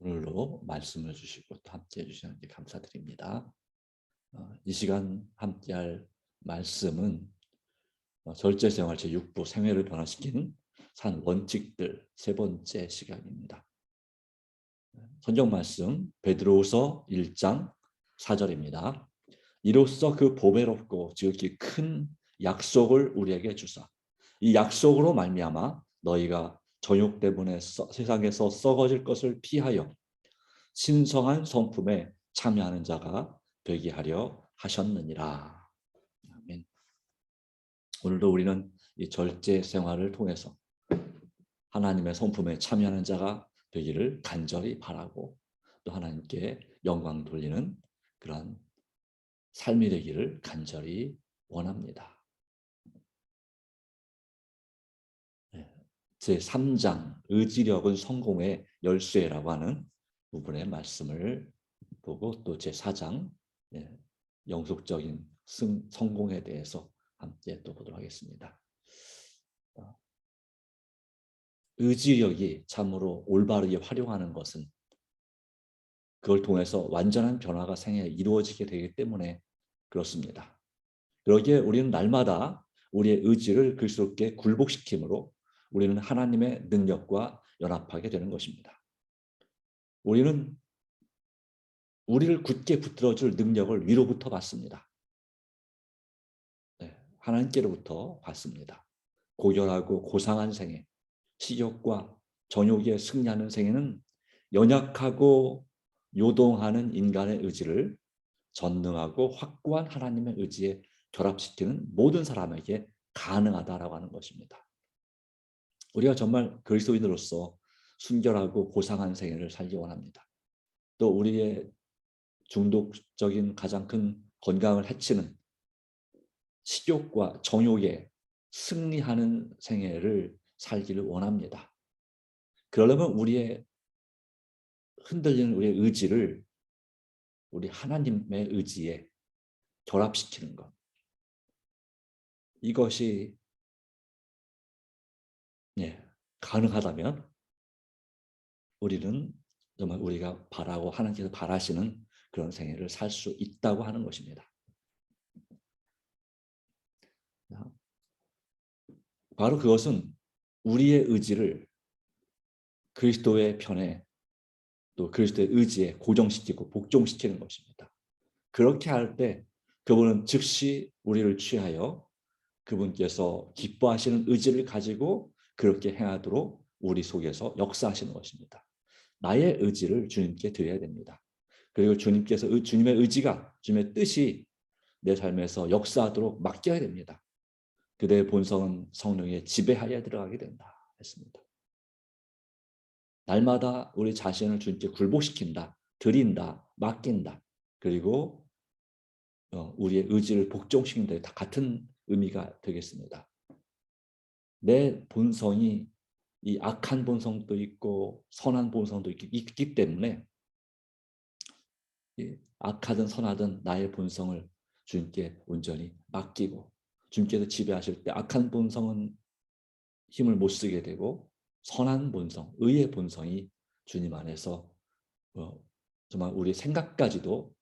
오늘도 말씀을 주시고 또 함께 해주시는 데 감사드립니다. 이 시간 함께할 말씀은 절제생활 제6부 생애를 변화시키는 산 원칙들 세 번째 시간입니다. 성경 말씀 베드로후서 1장 4절입니다. 이로써 그 보배롭고 지극히 큰 약속을 우리에게 주사 이 약속으로 말미암아 너희가 정욕 때문에 세상에서 썩어질 것을 피하여 신성한 성품에 참여하는 자가 되게 하려 하셨느니라. 아멘. 오늘도 우리는 이 절제 생활을 통해서 하나님의 성품에 참여하는 자가 되기를 간절히 바라고 또 하나님께 영광 돌리는 그런 삶이 되기를 간절히 원합니다. 제3장 의지력은 성공의 열쇠라고 하는 부분의 말씀을 보고 또 제4장 영속적인 성공에 대해서 함께 또 보도록 하겠습니다. 의지력이 참으로 올바르게 활용하는 것은 그걸 통해서 완전한 변화가 생애에 이루어지게 되기 때문에 그렇습니다. 그러기에 우리는 날마다 우리의 의지를 그리스도께 굴복시킴으로 우리는 하나님의 능력과 연합하게 되는 것입니다. 우리는 우리를 굳게 붙들어줄 능력을 위로부터 받습니다. 하나님께로부터 받습니다. 고결하고 고상한 생애, 식욕과 정욕에 승리하는 생애는 연약하고 요동하는 인간의 의지를 전능하고 확고한 하나님의 의지에 결합시키는 모든 사람에게 가능하다라고 하는 것입니다. 우리가 정말 그리스도인으로서 순결하고 고상한 생애를 살기 원합니다. 또 우리의 중독적인 가장 큰 건강을 해치는 식욕과 정욕에 승리하는 생애를 살기를 원합니다. 그러려면 우리의 흔들리는 우리의 의지를 우리 하나님의 의지에 결합시키는 것. 이것이 가능하다면 우리는 정말 우리가 바라고 하나님께서 바라시는 그런 생애를 살 수 있다고 하는 것입니다. 바로 그것은 우리의 의지를 그리스도의 편에 또 그리스도의 의지에 고정시키고 복종시키는 것입니다. 그렇게 할 때 그분은 즉시 우리를 취하여 그분께서 기뻐하시는 의지를 가지고 그렇게 행하도록 우리 속에서 역사하시는 것입니다. 나의 의지를 주님께 드려야 됩니다. 그리고 주님께서 주님의 의지가 주님의 뜻이 내 삶에서 역사하도록 맡겨야 됩니다. 그대의 본성은 성령의 지배하에 들어가게 된다 했습니다. 날마다 우리 자신을 주님께 굴복시킨다, 드린다, 맡긴다. 그리고 우리의 의지를 복종시킨다. 다 같은 의미가 되겠습니다. 내 본성이 이 악한 본성도 있고 선한 본성도 있기 때문에 악하든 선하든 나의 본성을 주님께 온전히 맡기고 주님께서 지배하실 때 악한 본성은 힘을 못 쓰게 되고 선한 본성, 의의 본성이 주님 안에서 정말 우리 생각까지도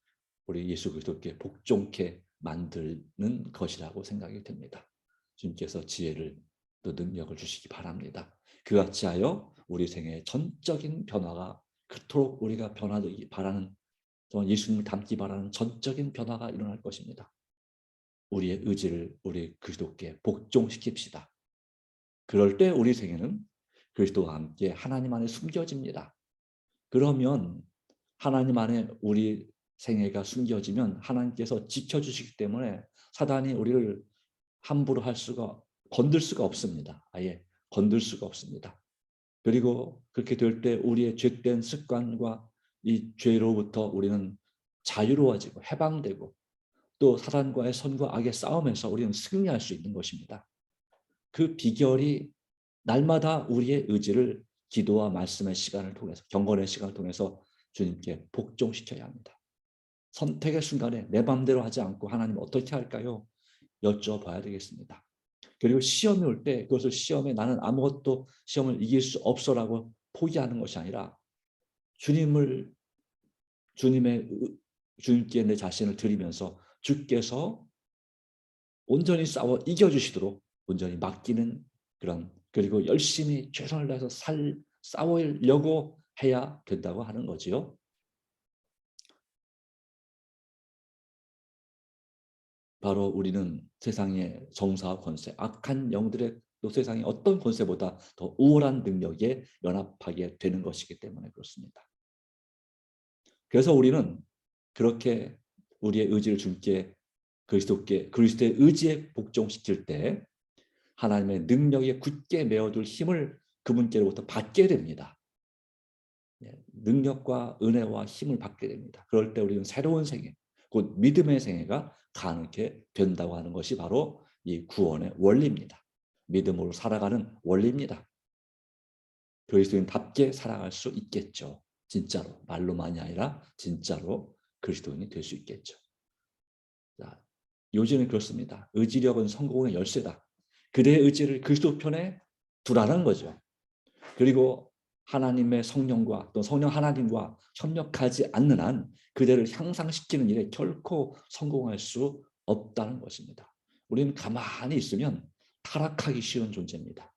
우리 예수 그리스도께 복종케 만드는 것이라고 생각이 됩니다. 주님께서 지혜를 또 능력을 주시기 바랍니다. 그같이 하여 우리 생애의 전적인 변화가 그토록 우리가 변화되기 바라는 예수님을 닮기 바라는 전적인 변화가 일어날 것입니다. 우리의 의지를 우리 그리스도께 복종시킵시다. 그럴 때 우리 생애는 그리스도와 함께 하나님 안에 숨겨집니다. 그러면 하나님 안에 우리 생애가 숨겨지면 하나님께서 지켜주시기 때문에 사단이 우리를 함부로 건들 수가 없습니다. 아예 건들 수가 없습니다. 그리고 그렇게 될 때 우리의 죄된 습관과 이 죄로부터 우리는 자유로워지고 해방되고 또 사단과의 선과 악의 싸움에서 우리는 승리할 수 있는 것입니다. 그 비결이 날마다 우리의 의지를 기도와 말씀의 시간을 통해서 경건의 시간을 통해서 주님께 복종시켜야 합니다. 선택의 순간에 내 마음대로 하지 않고 하나님 어떻게 할까요? 여쭤봐야 되겠습니다. 그리고 시험이 올 때 그것을 시험에 나는 아무것도 시험을 이길 수 없어라고 포기하는 것이 아니라 주님께 내 자신을 드리면서 주께서 온전히 싸워 이겨주시도록 온전히 맡기는 그리고 열심히 최선을 다해서 싸우려고 해야 된다고 하는 거지요. 바로 우리는 세상의 정사와 권세, 악한 영들의 또 세상의 어떤 권세보다 더 우월한 능력에 연합하게 되는 것이기 때문에 그렇습니다. 그래서 우리는 그렇게 우리의 의지를 주님께 그리스도의 의지에 복종시킬 때 하나님의 능력에 굳게 메어둘 힘을 그분께로부터 받게 됩니다. 능력과 은혜와 힘을 받게 됩니다. 그럴 때 우리는 새로운 생애, 곧 믿음의 생애가 가능하게 된다고 하는 것이 바로 이 구원의 원리입니다. 믿음으로 살아가는 원리입니다. 그리스도인답게 살아갈 수 있겠죠. 진짜로 말로만이 아니라 진짜로 그리스도인이 될 수 있겠죠. 자, 요즘은 그렇습니다. 의지력은 성공의 열쇠다. 그대의 의지를 그리스도 편에 두라는 거죠. 그리고 하나님의 성령과 또 성령 하나님과 협력하지 않는 한 그대를 향상시키는 일에 결코 성공할 수 없다는 것입니다. 우리는 가만히 있으면 타락하기 쉬운 존재입니다.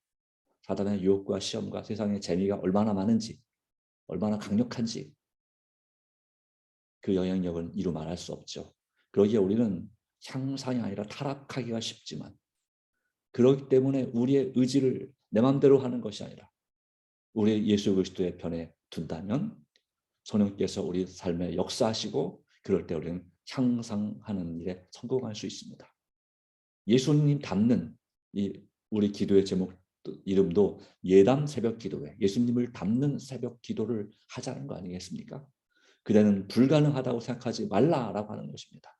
사단의 유혹과 시험과 세상의 재미가 얼마나 많은지, 얼마나 강력한지 그 영향력은 이루 말할 수 없죠. 그러기에 우리는 향상이 아니라 타락하기가 쉽지만, 그렇기 때문에 우리의 의지를 내 마음대로 하는 것이 아니라 우리 예수 그리스도의 편에 둔다면 성령께서 우리 삶에 역사하시고 그럴 때 우리는 향상하는 일에 성공할 수 있습니다. 예수님 닮는 우리 기도의 제목 이름도 예담 새벽 기도회, 예수님을 닮는 새벽 기도를 하자는 거 아니겠습니까? 그대는 불가능하다고 생각하지 말라라고 하는 것입니다.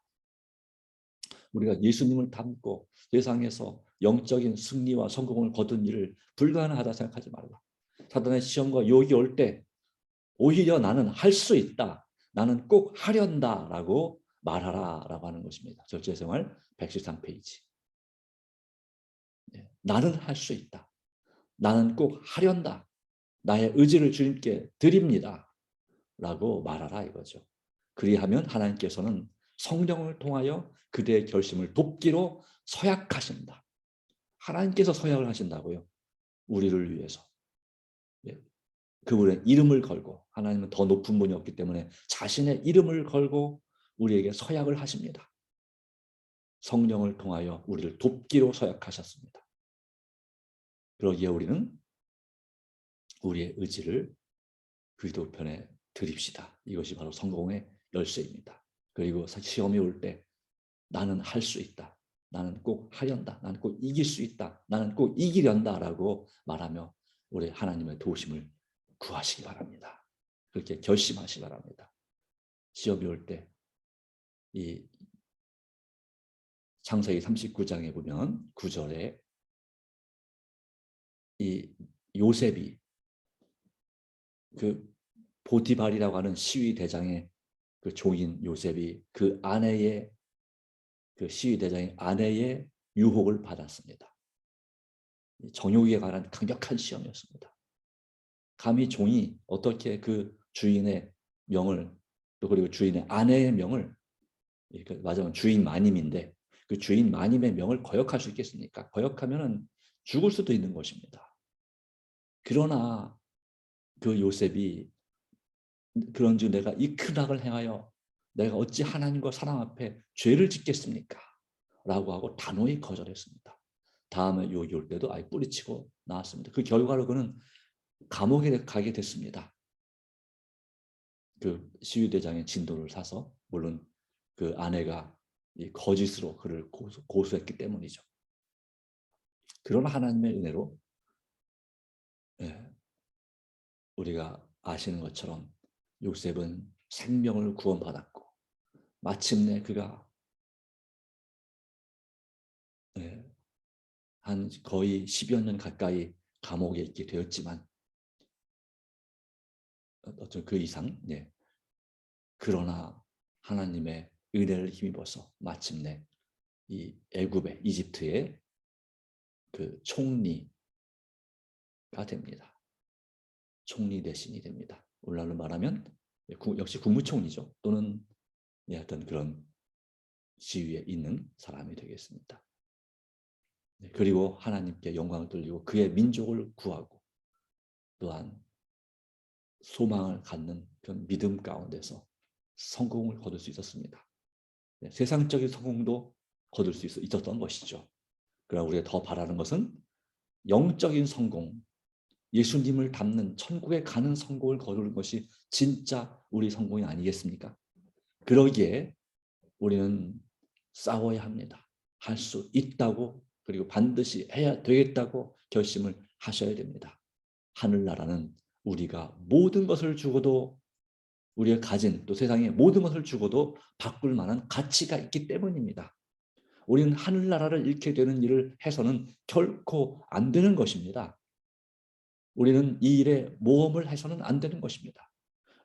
우리가 예수님을 닮고 세상에서 영적인 승리와 성공을 거둔 일을 불가능하다 생각하지 말라. 사단의 시험과 유혹이 올 때 오히려 나는 할 수 있다. 나는 꼭 하련다라고 말하라라고 하는 것입니다. 절제생활 113페이지. 나는 할 수 있다. 나는 꼭 하련다. 나의 의지를 주님께 드립니다. 라고 말하라 이거죠. 그리하면 하나님께서는 성령을 통하여 그대의 결심을 돕기로 서약하신다. 하나님께서 서약을 하신다고요. 우리를 위해서. 그분의 이름을 걸고, 하나님은 더 높은 분이 없기 때문에 자신의 이름을 걸고 우리에게 서약을 하십니다. 성령을 통하여 우리를 돕기로 서약하셨습니다. 그러기에 우리는 우리의 의지를 그리스도 편에 드립시다. 이것이 바로 성공의 열쇠입니다. 그리고 시험이 올 때 나는 할 수 있다. 나는 꼭 하련다. 나는 꼭 이길 수 있다. 나는 꼭 이기련다라고 말하며 우리 하나님의 도우심을 구하시기 바랍니다. 그렇게 결심하시기 바랍니다. 시험이 올 때 이 창세기 39장에 보면 9절에 이 요셉이 그 보디발이라고 하는 시위 대장의 그 종인 요셉이 그 시위 대장의 아내의 유혹을 받았습니다. 정욕에 관한 강력한 시험이었습니다. 감히 종이 어떻게 그 주인의 명을 또 그리고 주인의 아내의 명을 맞으면 주인 마님인데 그 주인 마님의 명을 거역할 수 있겠습니까? 거역하면은 죽을 수도 있는 것입니다. 그러나 그 요셉이 그런즉 내가 이 큰 악을 행하여 내가 어찌 하나님과 사람 앞에 죄를 짓겠습니까? 라고 하고 단호히 거절했습니다. 다음에 유혹이 올 때도 아예 뿌리치고 나왔습니다. 그 결과로 그는 감옥에 가게 됐습니다. 그 시위대장의 진도를 사서, 물론 그 아내가 거짓으로 그를 고소했기 때문이죠. 그러나 하나님의 은혜로 우리가 아시는 것처럼 요셉은 생명을 구원받았고 마침내 그가 한 거의 10여 년 가까이 감옥에 있게 되었지만 어떤 그 이상 그러나 하나님의 은혜를 힘입어서 마침내 이 애굽의 이집트의 그 총리가 됩니다. 총리 대신이 됩니다. 오늘날로 말하면 역시 국무총리죠. 또는 어떤 그런 지위에 있는 사람이 되겠습니다. 그리고 하나님께 영광을 돌리고 그의 민족을 구하고 또한 소망을 갖는 그런 믿음 가운데서 성공을 거둘 수 있었습니다. 세상적인 성공도 거둘 수 있었던 것이죠. 그러나 우리가 더 바라는 것은 영적인 성공, 예수님을 닮는 천국에 가는 성공을 거두는 것이 진짜 우리 성공이 아니겠습니까? 그러기에 우리는 싸워야 합니다. 할 수 있다고 그리고 반드시 해야 되겠다고 결심을 하셔야 됩니다. 하늘나라는 우리가 모든 것을 주고도 우리가 가진 또 세상에 모든 것을 주고도 바꿀 만한 가치가 있기 때문입니다. 우리는 하늘나라를 잃게 되는 일을 해서는 결코 안 되는 것입니다. 우리는 이 일에 모험을 해서는 안 되는 것입니다.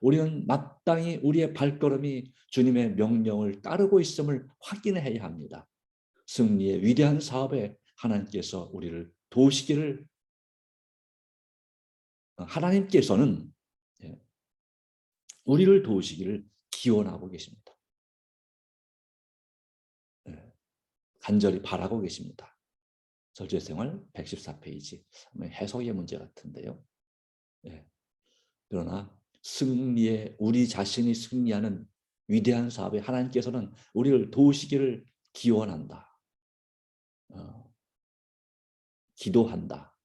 우리는 마땅히 우리의 발걸음이 주님의 명령을 따르고 있음을 확인해야 합니다. 승리의 위대한 사업에 하나님께서 우리를 도우시기를 하나님께서는 우리를 도우시기를 기원하고 계십니다. 간절히 바라고 계십니다. 절제생활 114페이지 해석의 문제 같은데요. 그러나 승리에 우리 자신이 승리하는 위대한 사업에 하나님께서는 우리를 도우시기를 기원한다. 기도한다.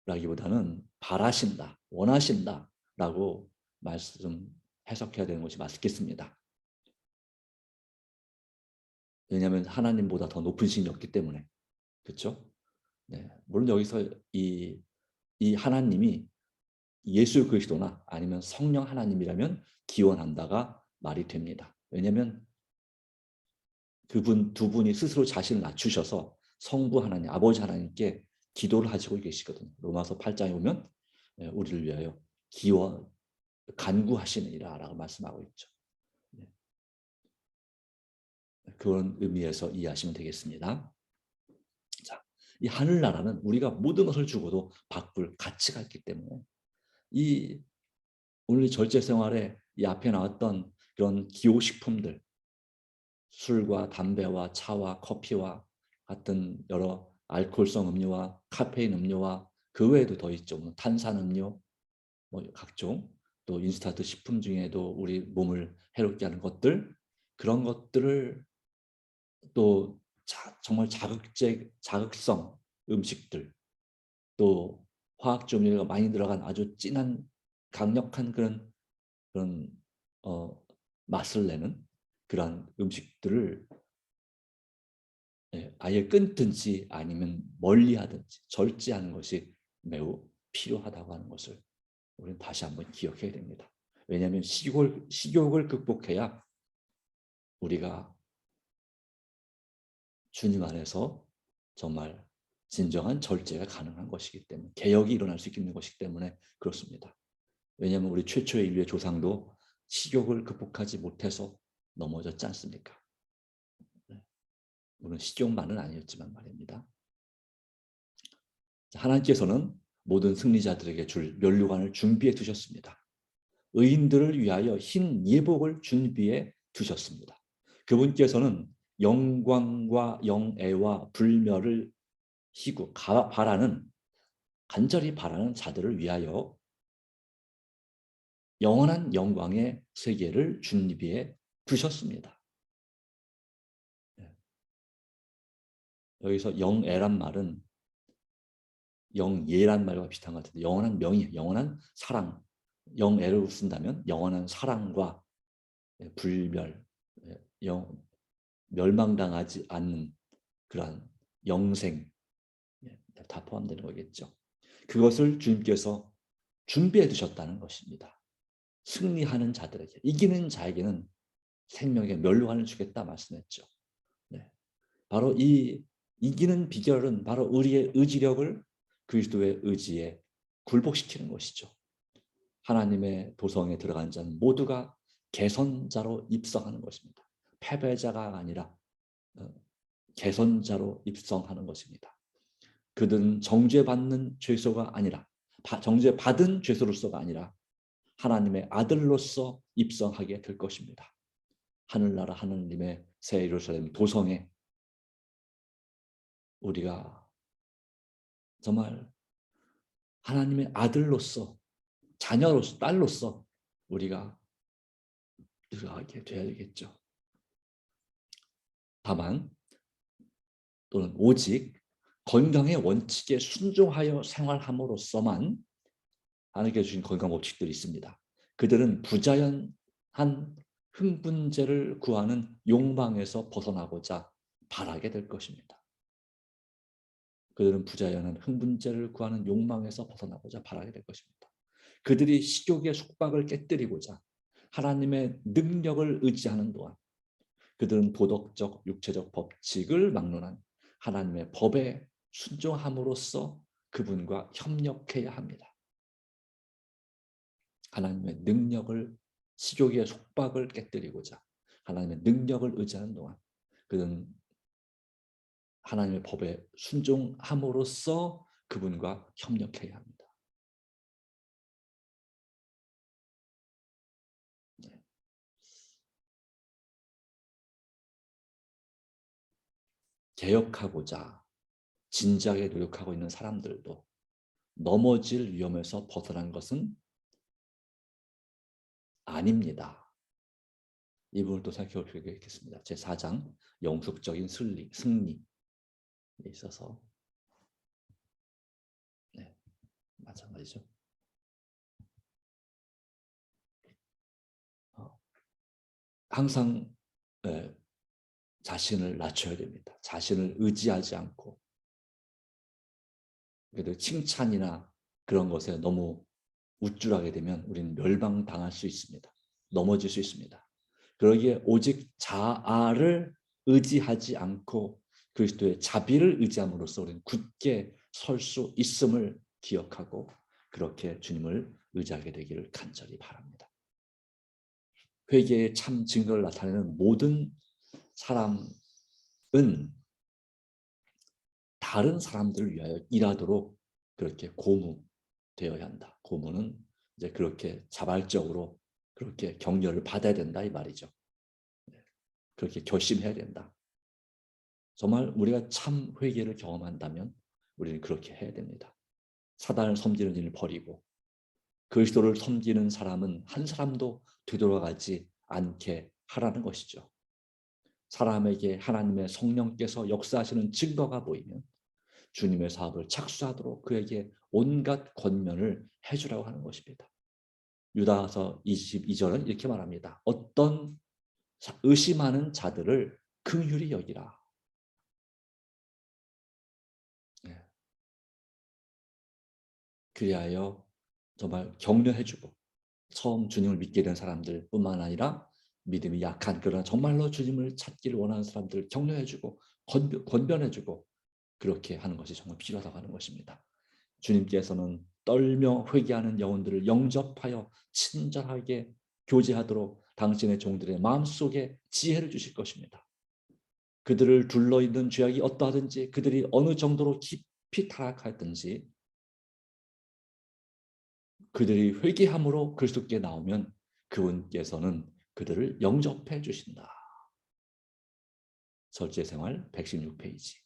라기보다는 바라신다, 원하신다 라고 해석해야 되는 것이 맞겠습니다. 왜냐하면 하나님보다 더 높은 신이 없기 때문에. 그렇죠? 네. 물론 여기서 이 하나님이 예수 그리스도나 아니면 성령 하나님이라면 기원한다가 말이 됩니다. 왜냐하면 그분 두 분이 스스로 자신을 낮추셔서 성부 하나님, 아버지 하나님께 기도를 하시고 계시거든요. 로마서 8장에 보면 우리를 위하여 기원, 간구하시느니라 라고 말씀하고 있죠. 그런 의미에서 이해하시면 되겠습니다. 자, 이 하늘나라는 우리가 모든 것을 주고도 바꿀 가치가 있기 때문에 오늘 절제 생활에 이 앞에 나왔던 그런 기호식품들, 술과 담배와 차와 커피와 같은 여러 알코올성 음료와 카페인 음료와 그 외에도 더 있죠. 탄산음료, 각종 또 인스턴트 식품 중에도 우리 몸을 해롭게 하는 것들, 그런 것들을 또 정말 자극성 음식들, 또 화학 조미료가 많이 들어간 아주 진한 강력한 그런 맛을 내는 그런 음식들을 아예 끊든지 아니면 멀리하든지 절제하는 것이 매우 필요하다고 하는 것을 우리는 다시 한번 기억해야 됩니다. 왜냐하면 식욕을 극복해야 우리가 주님 안에서 정말 진정한 절제가 가능한 것이기 때문에, 개혁이 일어날 수 있는 것이기 때문에 그렇습니다. 왜냐하면 우리 최초의 인류의 조상도 식욕을 극복하지 못해서 넘어졌지 않습니까? 물론 식욕만은 아니었지만 말입니다. 하나님께서는 모든 승리자들에게 줄 면류관을 준비해 두셨습니다. 의인들을 위하여 흰 예복을 준비해 두셨습니다. 그분께서는 영광과 영예와 불멸을 간절히 바라는 자들을 위하여 영원한 영광의 세계를 준비해 두셨습니다. 여기서 영예란 말은 영예란 말과 비슷한 것 같은데 영원한 명예, 영원한 사랑, 영예를 쓴다면 영원한 사랑과 불멸, 멸망당하지 않는 그러한 영생 다 포함되는 거겠죠. 그것을 주님께서 준비해 두셨다는 것입니다. 승리하는 자들에게, 이기는 자에게는 생명의 면류관을 주겠다 말씀했죠. 바로 이 이기는 비결은 바로 우리의 의지력을 그리스도의 의지에 굴복시키는 것이죠. 하나님의 도성에 들어간 자는 모두가 개선자로 입성하는 것입니다. 패배자가 아니라 개선자로 입성하는 것입니다. 그들은 정죄받는 죄소가 아니라 정죄 받은 죄수로서가 아니라 하나님의 아들로서 입성하게 될 것입니다. 하늘나라 하느님의 새 예루살렘 도성에 우리가 정말 하나님의 아들로서, 자녀로서, 딸로서 우리가 들어가게 돼야 되겠죠. 다만 또는 오직 건강의 원칙에 순종하여 생활함으로써만 하나님께서 주신 건강 법칙들이 있습니다. 그들은 부자연한 흥분제를 구하는 욕망에서 벗어나고자 바라게 될 것입니다. 그들은 부자연한 흥분제를 구하는 욕망에서 벗어나고자 바라게 될 것입니다. 그들이 식욕의 속박을 깨뜨리고자 하나님의 능력을 의지하는 동안 그들은 도덕적, 육체적 법칙을 막론한 하나님의 법에 순종함으로써 그분과 협력해야 합니다. 하나님의 능력을, 식욕의 속박을 깨뜨리고자 하나님의 능력을 의지하는 동안 그들은 하나님의 법에 순종함으로써 그분과 협력해야 합니다. 개혁하고자 진지하게 노력하고 있는 사람들도 넘어질 위험에서 벗어난 것은 아닙니다. 이 부분을 또 생각해 볼 필요가 있겠습니다. 제4장 영속적인 승리에 있어서 마찬가지죠. 항상 자신을 낮춰야 됩니다. 자신을 의지하지 않고 그래도 칭찬이나 그런 것에 너무 우쭐하게 되면 우리는 멸망당할 수 있습니다. 넘어질 수 있습니다. 그러기에 오직 자아를 의지하지 않고 그리스도의 자비를 의지함으로써 우리는 굳게 설 수 있음을 기억하고 그렇게 주님을 의지하게 되기를 간절히 바랍니다. 회개의 참 증거를 나타내는 모든 사람은 다른 사람들을 위하여 일하도록 그렇게 고무되어야 한다. 고무는 이제 그렇게 자발적으로 그렇게 격려를 받아야 된다 이 말이죠. 그렇게 결심해야 된다. 정말 우리가 참 회개를 경험한다면 우리는 그렇게 해야 됩니다. 사단을 섬기는 일을 버리고 그리스도를 섬기는 사람은 한 사람도 되돌아가지 않게 하라는 것이죠. 사람에게 하나님의 성령께서 역사하시는 증거가 보이면 주님의 사업을 착수하도록 그에게 온갖 권면을 해주라고 하는 것입니다. 유다서 22절은 이렇게 말합니다. 어떤 의심하는 자들을 긍휼히 여기라. 그리하여 정말 격려해주고 처음 주님을 믿게 된 사람들 뿐만 아니라 믿음이 약한 그러나 정말로 주님을 찾기를 원하는 사람들을 격려해주고 권변해주고 그렇게 하는 것이 정말 필요하다고 하는 것입니다. 주님께서는 떨며 회개하는 영혼들을 영접하여 친절하게 교제하도록 당신의 종들의 마음속에 지혜를 주실 것입니다. 그들을 둘러있는 죄악이 어떠하든지 그들이 어느 정도로 깊이 타락하였든지 그들이 회개함으로 그리스도께 나오면 그분께서는 그들을 영접해 주신다. 절제생활 116페이지.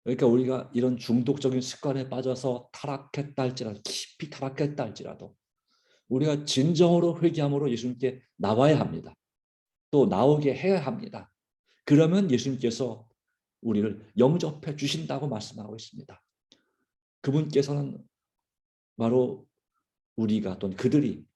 그러니까 우리가 이런 중독적인 습관에 빠져서 타락했다 할지라도 깊이 타락했다 할지라도 우리가 진정으로 회개함으로 예수님께 나와야 합니다. 또 나오게 해야 합니다. 그러면 예수님께서 우리를 영접해 주신다고 말씀하고 있습니다. 그분께서는 바로 우리가 또는 그들이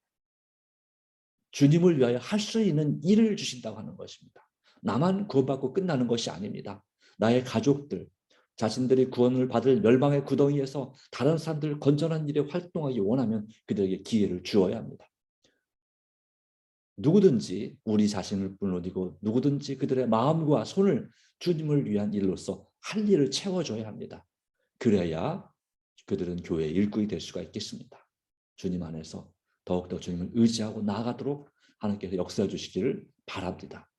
주님을 위하여 할 수 있는 일을 주신다고 하는 것입니다. 나만 구원받고 끝나는 것이 아닙니다. 나의 가족들, 자신들이 구원을 받을 멸망의 구덩이에서 다른 사람들을 건전한 일에 활동하기 원하면 그들에게 기회를 주어야 합니다. 누구든지 우리 자신을 불러들이고 누구든지 그들의 마음과 손을 주님을 위한 일로서 할 일을 채워줘야 합니다. 그래야 그들은 교회의 일꾼이 될 수가 있겠습니다. 주님 안에서 더욱더 주님을 의지하고 나아가도록 하나님께서 역사해 주시기를 바랍니다.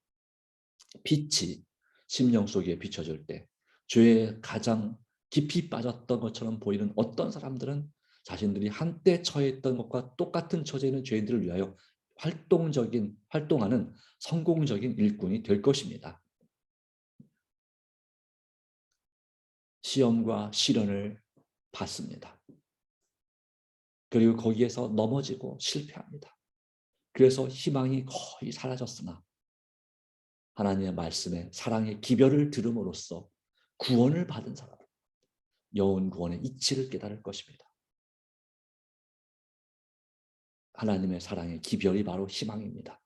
빛이 심령 속에 비춰질 때 죄의 가장 깊이 빠졌던 것처럼 보이는 어떤 사람들은 자신들이 한때 처했던 것과 똑같은 처지에 있는 죄인들을 위하여 활동하는 성공적인 일꾼이 될 것입니다. 시험과 시련을 받습니다. 그리고 거기에서 넘어지고 실패합니다. 그래서 희망이 거의 사라졌으나 하나님의 말씀에 사랑의 기별을 들음으로써 구원을 받은 사람은 영혼 구원의 이치를 깨달을 것입니다. 하나님의 사랑의 기별이 바로 희망입니다.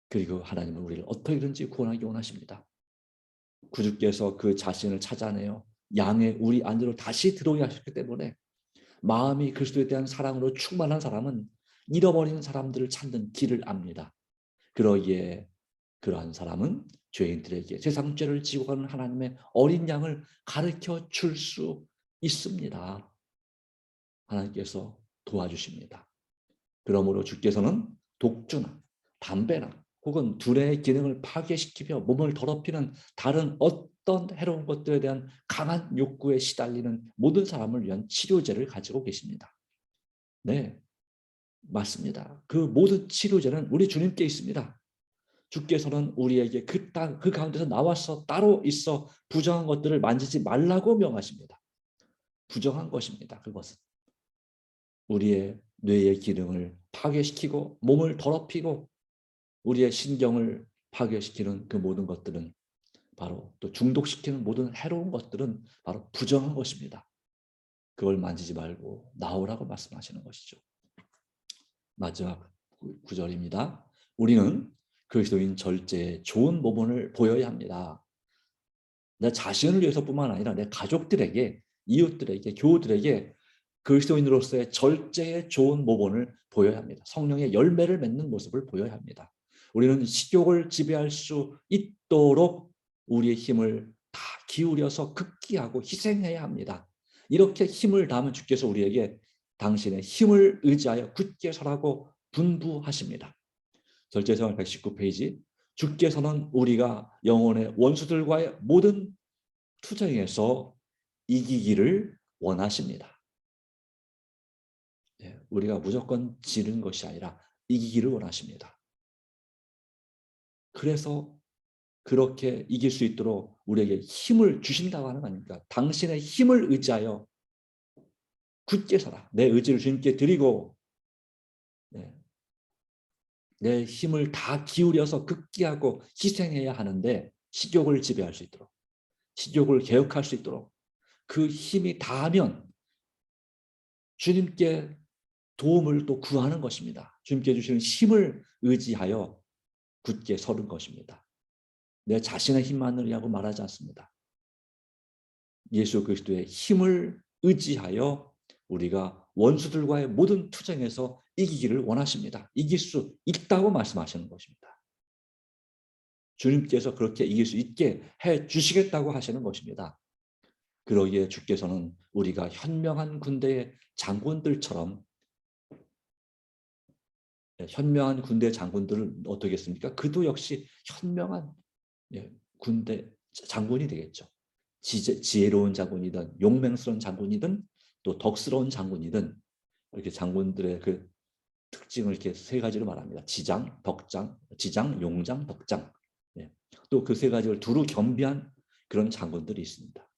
그리고 하나님은 우리를 어떻게든지 구원하기 원하십니다. 구주께서 그 자신을 찾아내어 양의 우리 안으로 다시 들어오게 하셨기 때문에 마음이 그리스도에 대한 사랑으로 충만한 사람은 잃어버린 사람들을 찾는 길을 압니다. 그러기에 그러한 사람은 죄인들에게 세상 죄를 지고 가는 하나님의 어린 양을 가르쳐 줄 수 있습니다. 하나님께서 도와주십니다. 그러므로 주께서는 독주나 담배나 혹은 두뇌의 기능을 파괴시키며 몸을 더럽히는 다른 어떤 해로운 것들에 대한 강한 욕구에 시달리는 모든 사람을 위한 치료제를 가지고 계십니다. 네, 맞습니다. 그 모든 치료제는 우리 주님께 있습니다. 주께서는 우리에게 그 가운데서 나와서 따로 있어 부정한 것들을 만지지 말라고 명하십니다. 부정한 것입니다. 그것은 우리의 뇌의 기능을 파괴시키고 몸을 더럽히고 우리의 신경을 파괴시키는 그 모든 것들은 바로 또 중독시키는 모든 해로운 것들은 바로 부정한 것입니다. 그걸 만지지 말고 나오라고 말씀하시는 것이죠. 마지막 구절입니다. 우리는 그리스도인 절제의 좋은 모범을 보여야 합니다. 내 자신을 위해서뿐만 아니라 내 가족들에게, 이웃들에게, 교우들에게 그리스도인으로서의 절제의 좋은 모범을 보여야 합니다. 성령의 열매를 맺는 모습을 보여야 합니다. 우리는 식욕을 지배할 수 있도록 우리의 힘을 다 기울여서 극기하고 희생해야 합니다. 이렇게 힘을 다하면 주께서 우리에게 당신의 힘을 의지하여 굳게 서라고 분부하십니다. 절제성을 119페이지. 주께서는 우리가 영혼의 원수들과의 모든 투쟁에서 이기기를 원하십니다. 우리가 무조건 지는 것이 아니라 이기기를 원하십니다. 그래서 그렇게 이길 수 있도록 우리에게 힘을 주신다고 하는 거 아닙니까? 당신의 힘을 의지하여 굳게 서라. 내 의지를 주님께 드리고 내 힘을 다 기울여서 극기하고 희생해야 하는데 식욕을 지배할 수 있도록 식욕을 개혁할 수 있도록 그 힘이 다하면 주님께 도움을 또 구하는 것입니다. 주님께 주시는 힘을 의지하여 굳게 서는 것입니다. 내 자신의 힘만이라고 말하지 않습니다. 예수 그리스도의 힘을 의지하여 우리가 원수들과의 모든 투쟁에서 이기기를 원하십니다. 이길 수 있다고 말씀하시는 것입니다. 주님께서 그렇게 이길 수 있게 해 주시겠다고 하시는 것입니다. 그러기에 주께서는 우리가 현명한 군대의 장군들처럼 현명한 군대 장군들은 어떻게 했습니까? 그도 역시 현명한 군대 장군이 되겠죠. 지혜로운 장군이든 용맹스러운 장군이든 또 덕스러운 장군이든 이렇게 장군들의 그 특징을 이렇게 세 가지로 말합니다. 지장, 용장, 덕장. 또 그 세 가지를 두루 겸비한 그런 장군들이 있습니다.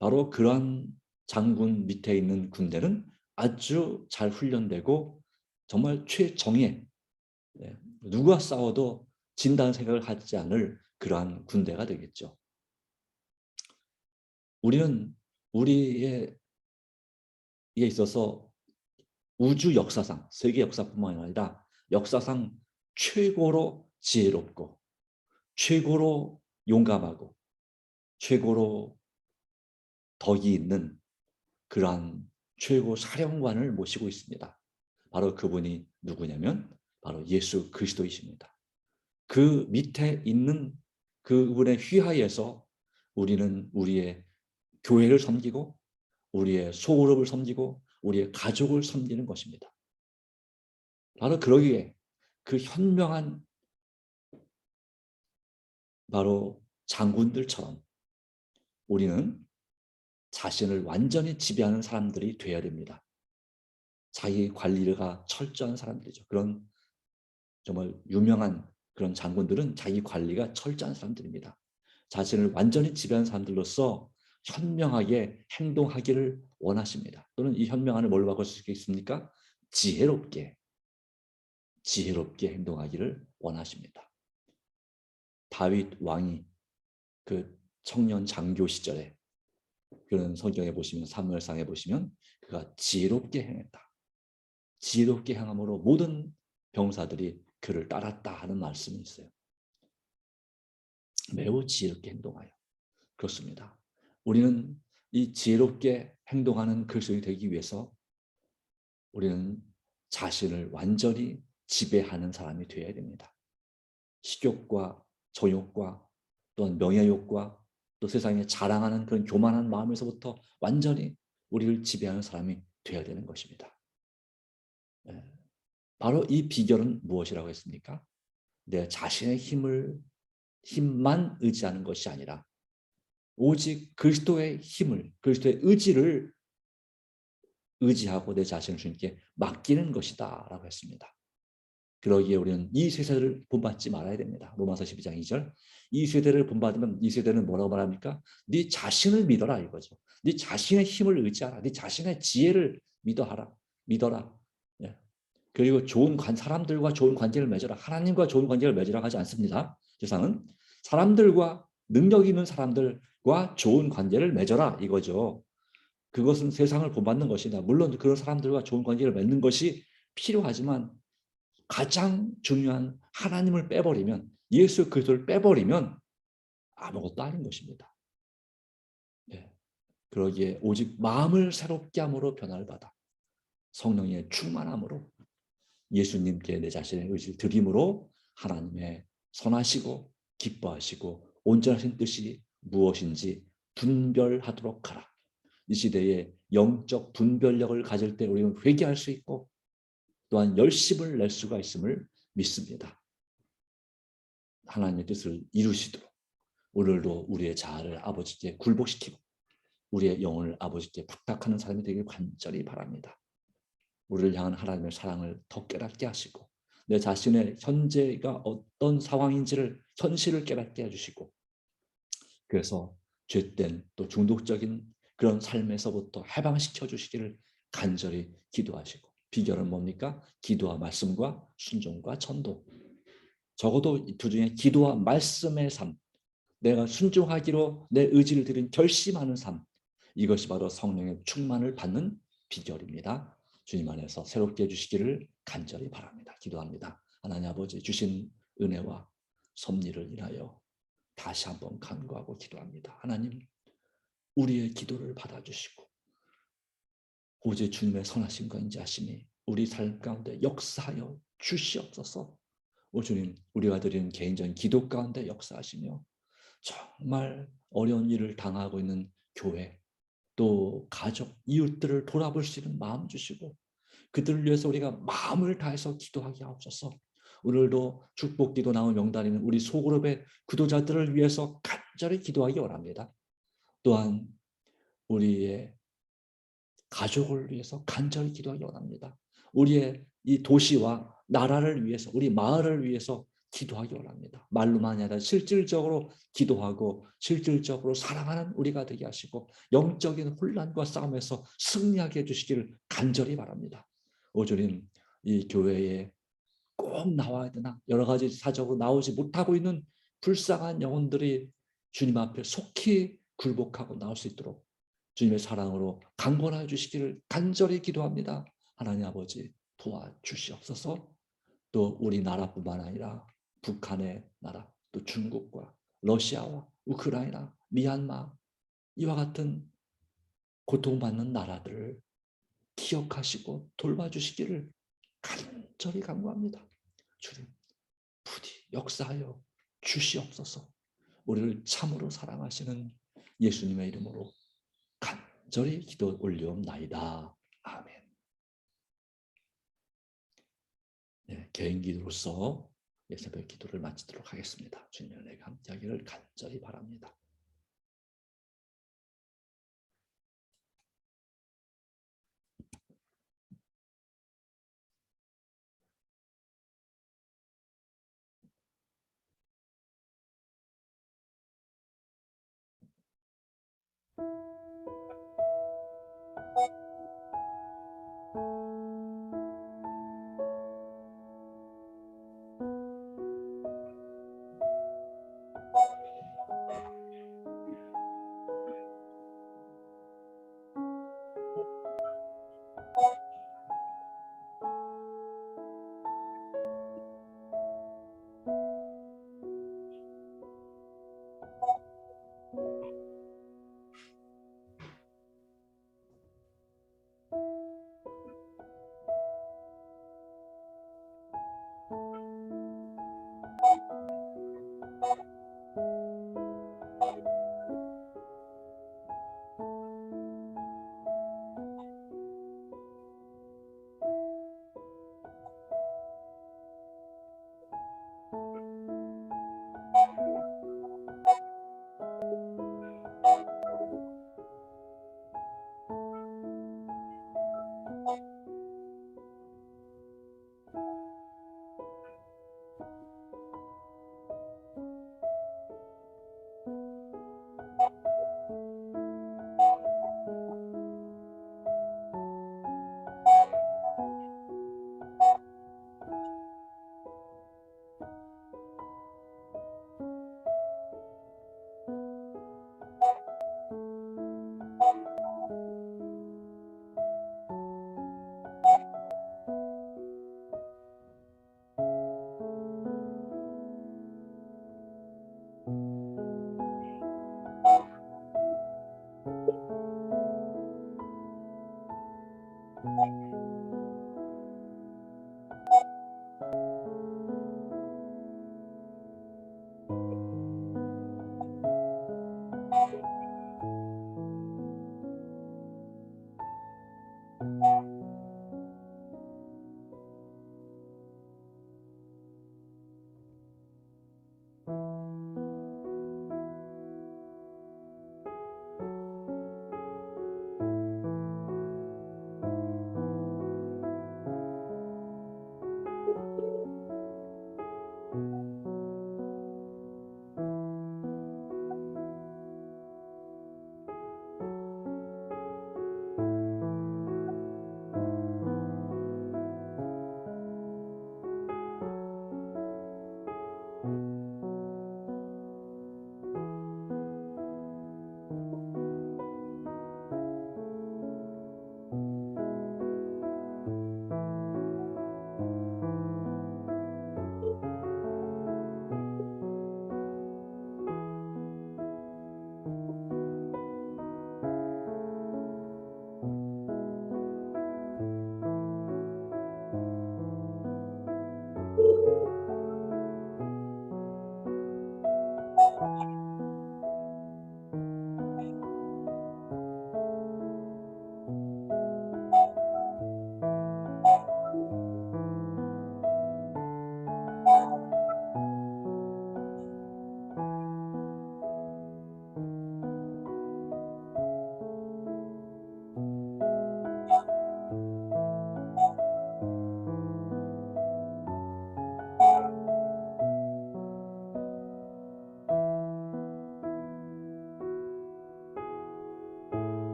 바로 그러한 장군 밑에 있는 군대는 아주 잘 훈련되고 정말 최정예, 누가 싸워도 진다는 생각을 하지 않을 그러한 군대가 되겠죠. 우리는 우리에 있어서 우주 역사상, 세계 역사뿐만 아니라 역사상 최고로 지혜롭고 최고로 용감하고 최고로 덕이 있는 그러한 최고 사령관을 모시고 있습니다. 바로 그분이 누구냐면 바로 예수 그리스도이십니다. 그 밑에 있는 그분의 휘하에서 우리는 우리의 교회를 섬기고 우리의 소그룹을 섬기고 우리의 가족을 섬기는 것입니다. 바로 그러기에 그 현명한 바로 장군들처럼 우리는 자신을 완전히 지배하는 사람들이 되어야 됩니다. 자기 관리가 철저한 사람들이죠. 그런 정말 유명한 그런 장군들은 자기 관리가 철저한 사람들입니다. 자신을 완전히 지배하는 사람들로서 현명하게 행동하기를 원하십니다. 또는 이 현명함을 뭘로 바꿀 수 있겠습니까? 지혜롭게 행동하기를 원하십니다. 다윗 왕이 그 청년 장교 시절에 그런 성경에 보시면 사무엘상에 보시면 그가 지혜롭게 행했다. 지혜롭게 행함으로 모든 병사들이 그를 따랐다 하는 말씀이 있어요. 매우 지혜롭게 행동하여. 그렇습니다. 우리는 이 지혜롭게 행동하는 그리스도인이 되기 위해서 우리는 자신을 완전히 지배하는 사람이 되어야 됩니다. 식욕과 정욕과 또한 명예욕과 또 세상에 자랑하는 그런 교만한 마음에서부터 완전히 우리를 지배하는 사람이 되어야 되는 것입니다. 바로 이 비결은 무엇이라고 했습니까? 내 자신의 힘만 의지하는 것이 아니라 오직 그리스도의 힘을, 그리스도의 의지를 의지하고 내 자신을 주님께 맡기는 것이다 라고 했습니다. 그러기에 우리는 이 세대를 본받지 말아야 됩니다. 로마서 12장 2절. 이 세대를 본받으면 이 세대는 뭐라고 말합니까? 네 자신을 믿어라 이거죠. 네 자신의 힘을 의지하라. 네 자신의 지혜를 믿어라. 예. 그리고 사람들과 좋은 관계를 맺어라. 하나님과 좋은 관계를 맺으라고 하지 않습니다. 세상은 사람들과 능력 있는 사람들과 좋은 관계를 맺어라 이거죠. 그것은 세상을 본받는 것이다. 물론 그런 사람들과 좋은 관계를 맺는 것이 필요하지만 가장 중요한 하나님을 빼버리면, 예수 그리스도를 빼버리면 아무것도 아닌 것입니다. 네. 그러기에 오직 마음을 새롭게 함으로 변화를 받아 성령의 충만함으로 예수님께 내 자신의 의지를 드림으로 하나님의 선하시고 기뻐하시고 온전하신 뜻이 무엇인지 분별하도록 하라. 이 시대에 영적 분별력을 가질 때 우리는 회개할 수 있고 또한 열심을 낼 수가 있음을 믿습니다. 하나님의 뜻을 이루시도록 오늘도 우리의 자아를 아버지께 굴복시키고 우리의 영혼을 아버지께 부탁하는 사람이 되길 간절히 바랍니다. 우리를 향한 하나님의 사랑을 더 깨닫게 하시고 내 자신의 현재가 어떤 상황인지를 현실을 깨닫게 해주시고 그래서 죄된 또 중독적인 그런 삶에서부터 해방시켜 주시기를 간절히 기도하시고 비결은 뭡니까? 기도와 말씀과 순종과 전도. 적어도 이 두 중에 기도와 말씀의 삶, 내가 순종하기로 내 의지를 들인 결심하는 삶, 이것이 바로 성령의 충만을 받는 비결입니다. 주님 안에서 새롭게 해주시기를 간절히 바랍니다. 기도합니다. 하나님 아버지 주신 은혜와 섭리를 인하여 다시 한번 간구하고 기도합니다. 하나님, 우리의 기도를 받아주시고 오직 주님의 선하신 건지 아시니 우리 삶 가운데 역사하여 주시옵소서. 오 주님, 우리가 드리는 개인적인 기도 가운데 역사하시며 정말 어려운 일을 당하고 있는 교회, 또 가족, 이웃들을 돌아볼 수 있는 마음 주시고 그들을 위해서 우리가 마음을 다해서 기도하게 하옵소서. 오늘도 축복기도 나온 명단에는 우리 소그룹의 구도자들을 위해서 간절히 기도하기 원합니다. 또한 우리의 가족을 위해서 간절히 기도하기 원합니다. 우리의 이 도시와 나라를 위해서, 우리 마을을 위해서 기도하기 원합니다. 말로만이 아니라 실질적으로 기도하고 실질적으로 사랑하는 우리가 되게 하시고 영적인 혼란과 싸움에서 승리하게 해주시기를 간절히 바랍니다. 오주님, 이 교회에 꼭 나와야 되나 여러 가지 사정으로 나오지 못하고 있는 불쌍한 영혼들이 주님 앞에 속히 굴복하고 나올 수 있도록 주님의 사랑으로 강권하여 주시기를 간절히 기도합니다. 하나님 아버지 도와주시옵소서. 또 우리나라뿐만 아니라 북한의 나라, 또 중국과 러시아와 우크라이나, 미얀마 이와 같은 고통받는 나라들을 기억하시고 돌봐주시기를 간절히 간구합니다. 주님 부디 역사하여 주시옵소서. 우리를 참으로 사랑하시는 예수님의 이름으로 간절히 기도 올리옵나이다. 아멘. 네, 개인 기도로서 새벽 기도를 마치도록 하겠습니다. 주님의 은혜가 함께하기를 간절히 바랍니다.